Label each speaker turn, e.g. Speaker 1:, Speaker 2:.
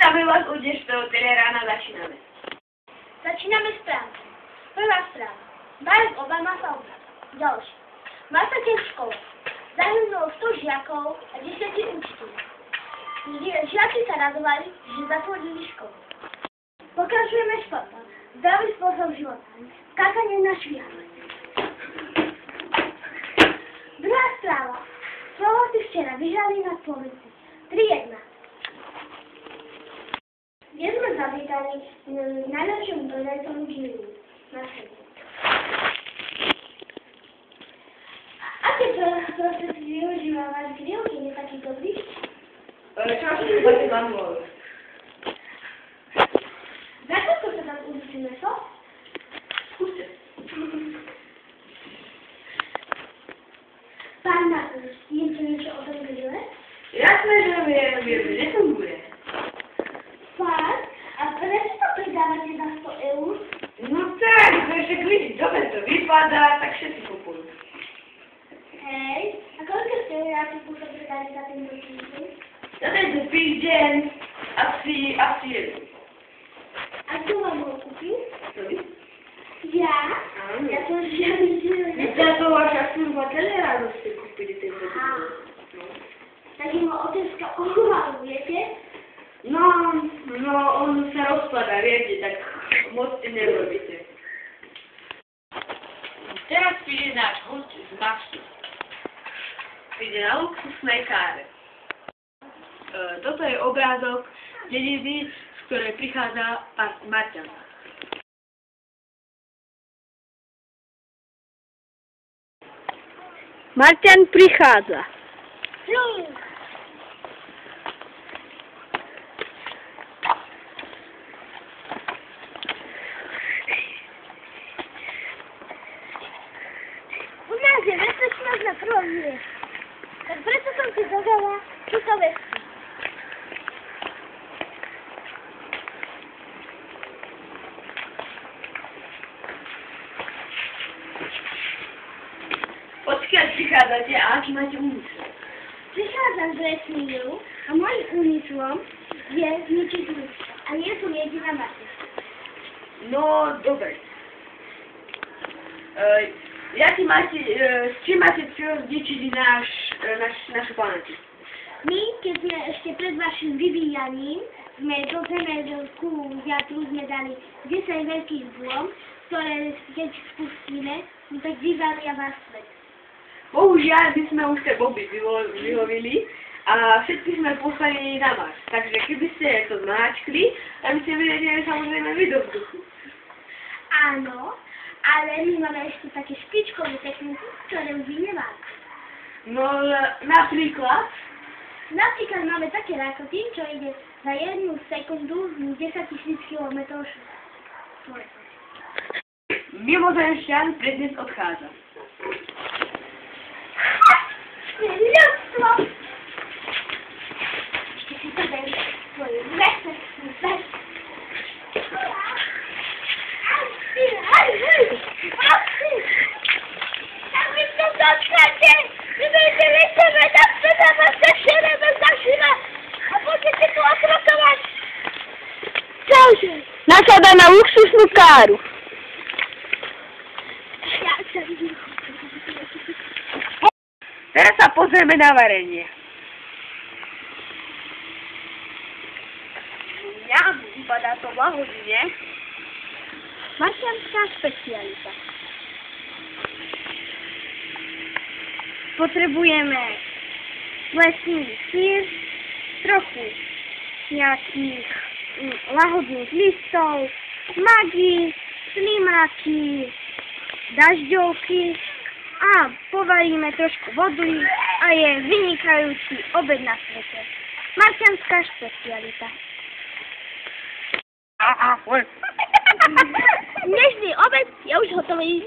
Speaker 1: Vítame vás u dnešného telerána, začíname.
Speaker 2: Začíname s prácou. Prvá správa. Barack Obama sa obrátil. Ďalšia. Martin v škole. Zahynulo 100 žiakov a 10 učiteľov. Žiaci sa radovali, že zatvorili školu. Pokračujeme športom. Zdravý spôsob života. Skákanie na švihadle. Druhá správa. Slováci včera vyhrali na Slovensku 3-1. Dnes sme zavítali najlepším dozajcom Žiliny na svete. Aké prostriedky využíva váš grill, keď je taký dobrý?
Speaker 1: Často si máte manuál.
Speaker 2: Za koľko sa tam udusí meso?
Speaker 1: Skúste.
Speaker 2: Pán Martin, viete niečo o tom grille?
Speaker 1: Jasné, že viem, nefunguje.
Speaker 2: Pán, a prečo to pridávate za 100 eur?
Speaker 1: No tak, však vidíš, dobre to vypadá, tak všetci kupujú.
Speaker 2: Hej, a koľko ste euráci predali za tento týždeň?
Speaker 1: Za tento týždeň asi jeden.
Speaker 2: A kto vám ho kúpil?
Speaker 1: To vy?
Speaker 2: Ja?
Speaker 1: Áno.
Speaker 2: Ja to žiadny
Speaker 1: Za to vaša služba teleráno ste kúpili tento týždeň.
Speaker 2: Tak im otázka ohľadu, viete?
Speaker 1: No, on sa rozpadá, viete, tak moc si nerobíte. Teraz príde náš host z Mastu. Príde na luxusnej káre. Toto je obrázok dediny, z ktorej prichádza pán Marťan.
Speaker 3: Marťan prichádza.
Speaker 2: U nás je bezpečnosť na prvom mieste. Tak preto som si dodala túto vesku.
Speaker 1: Odkiaľ prichádzate a aký máte úmysel?
Speaker 2: Prichádzam z vesmíru a môjim úmyslom je zničiť ľudstvo. A nie som jediná matka.
Speaker 1: No, dobre. S čím máte cieľ zničiť našu planetu?
Speaker 2: My, keď sme ešte pred vašim vyvíjaním, sme do zemedelskú jadru sme dali 10 veľkých bôm, ktoré keď spustíme, tak vyvalia vás svet.
Speaker 1: Bohužiaľ, my sme už tie bomby vylovili a všetky sme poslali na Mars. Takže keby ste to zmáčkli, tak by ste vedeli samozrejme vy do vzduchu.
Speaker 2: Áno, ale my máme ešte také špičkové techniky, ktoré už vy nemáte.
Speaker 1: No, napríklad?
Speaker 2: Napríklad máme také rakoty, čo ide za 1 sekundu 10 000 km štvorcových.
Speaker 1: Mimozemšťan pre dnes odchádza.
Speaker 2: Ľudstvo! Ešte si to daj svoje vesmírne veci. Tak vy to začnete! Vy budete vysebe, tak sa na vás zašereme, a budete tu otrokovať. Čauže!
Speaker 3: Nasada na luxusnú káru.
Speaker 2: Ja sa vidím.
Speaker 1: Teraz sa pozrieme na varenie. Vypadá to lahodne.
Speaker 3: Marťanská špecialita. Potrebujeme lesný sír, trochu nejakých lahodných listov, magy, slimáky, dažďovky a povaríme trošku vody a je vynikajúci obed na svete. Marťanská špecialita. Dnešný obed je už hotový.